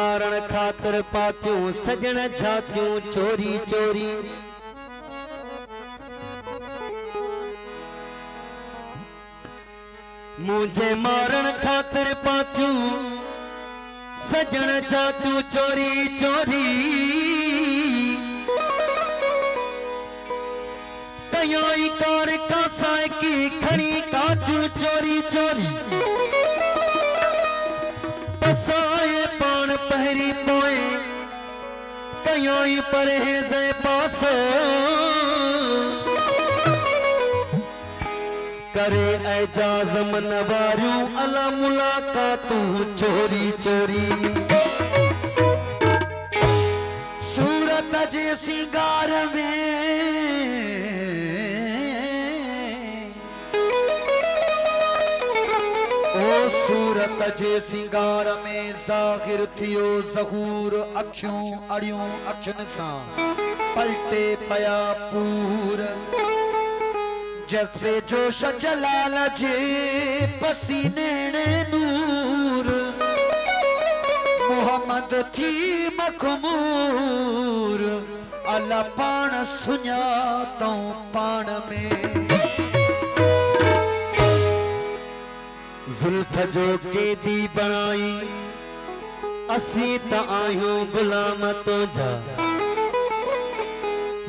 मारण खातर पातियूं सजण झातियूं चोरी चोरी। मुझे मारण खातिर पातियूं सजण झातियूं चोरी चोरी। कयाई कार का साइकी खड़ी कातियूं चोरी चोरी। पसाए पान पहरी पोए कयाई परहेज पास। करे एजाज मनवारियूं अला मुलाकातूं चोरी चोरी। सूरत जे सिंगार में ओ सूरत जे सिंगार में ज़ाहिर थियो ज़हूर। अखियूं अड़ियूं अखियुनि सां पलटे पया पूर। जज्बे जोश जलाल जे पसीने नूर। मोहम्मद थी मखमूर अल्लाह पान सुञातों पान में। जुल्फ जो कैदी बनाई असी त आहियूं गुलाम तुझा।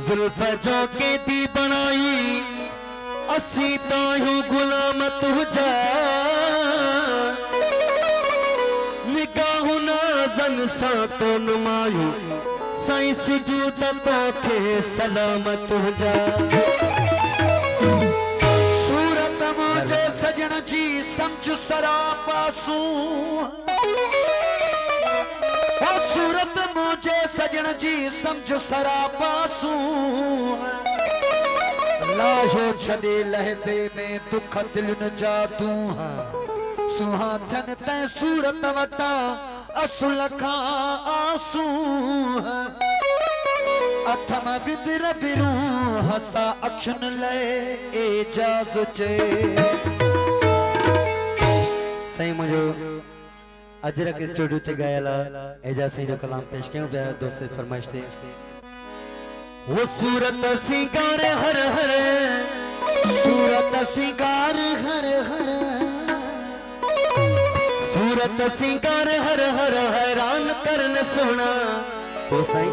जुल्फ जो कैदी बनाई असी तायूं गुलाम तुझा। निगाहूं नाज़न सां तो नुमायूं साईं सुजूद तोखे सलाम तुझा। सूरत मुझे सजण जी समझ सरापासूं। ओ सूरत मुझे सजण जी समझ सरापासूं। लाशो छड़े लहजे में दुख दिल न जा तू हाँ। सुहाथन तै सूरत वटा असुल का आंसू। अथम विदर फिरूं हसा अक्षन ले एजाज चे। सही मुझो अजरक स्टूडियो ते गायला एजाज सही जो कलाम पेश कयूं पिया। दोस्त फरमाइश थी वो सूरत सिंगार हर हर। सूरत सिंगार हर हर। सूरत सिंगार हर हर हैरान करन सोना। तो साईं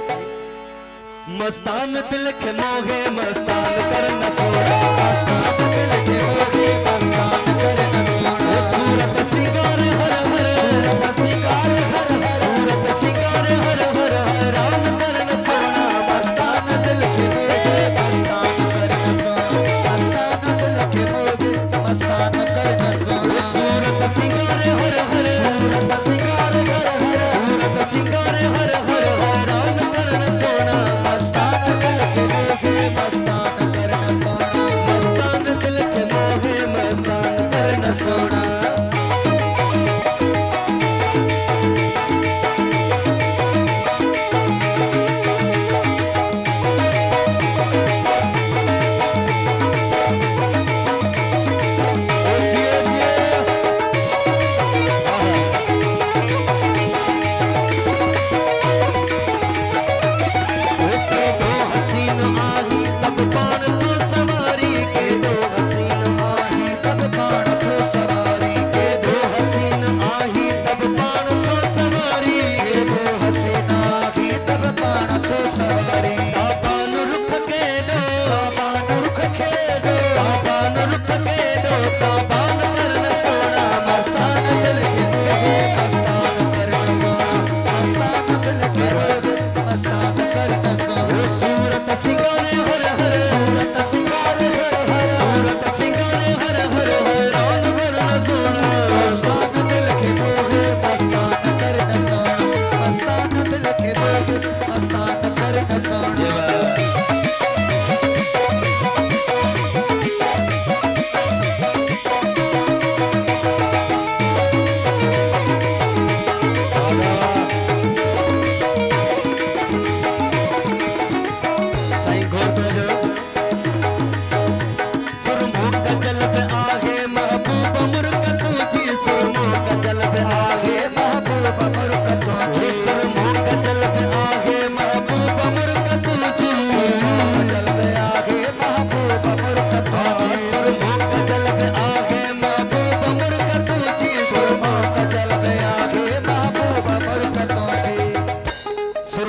मस्तान दिल के मोहे मस्तान करन सोना। मस्तान दिल के मोहे मस्तान करन सोना। सूरत सिंगार हर हर। सूरत सिंगार हर हर। सूरत सिंगार हर हर हैरान करन सोना। मस्तान दिल के मोहे मस्तान करन सोना। मस्तान दिल के मोहे मस्तान करन सोना। सूरत सिंगार हर हर। सूरत सिंगार हर हर। सूरत सिंगार हर हर हैरान करन सोना। मस्तान दिल के मोहे मस्तान करन सोना। मस्तान दिल के मोहे मस्तान करन सोना।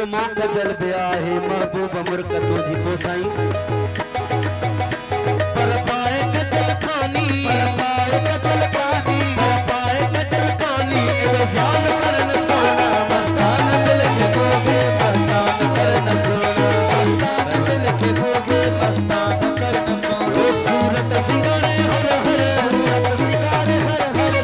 सुरमो कजल ब्याहे महबूब मुर्क तुझी पोसाई पर पाए कजल खानी जान करन सोना मस्तान दिल के भोगे मस्तान करन सोना मस्तान दिल के भोगे मस्तान करन सोना सूरत सिंगारे हर हर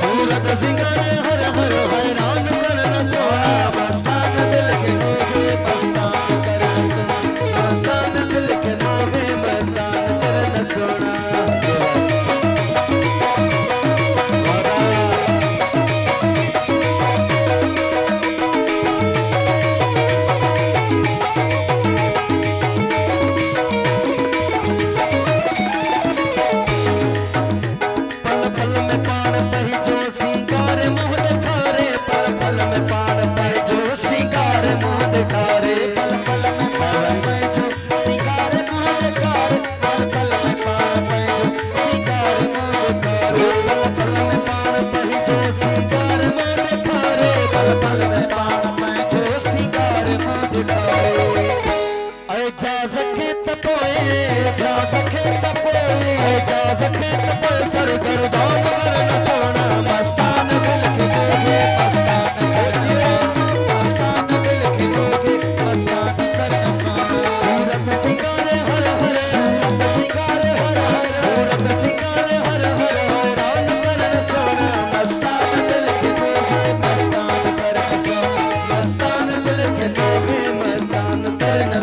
सूरत सिंगारे हर हर हैरान करन सोना मस्तान दिल के भोगे मस्तान करन सोना मस्तान दिल के भोगे मस्तान करन सोना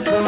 Soul.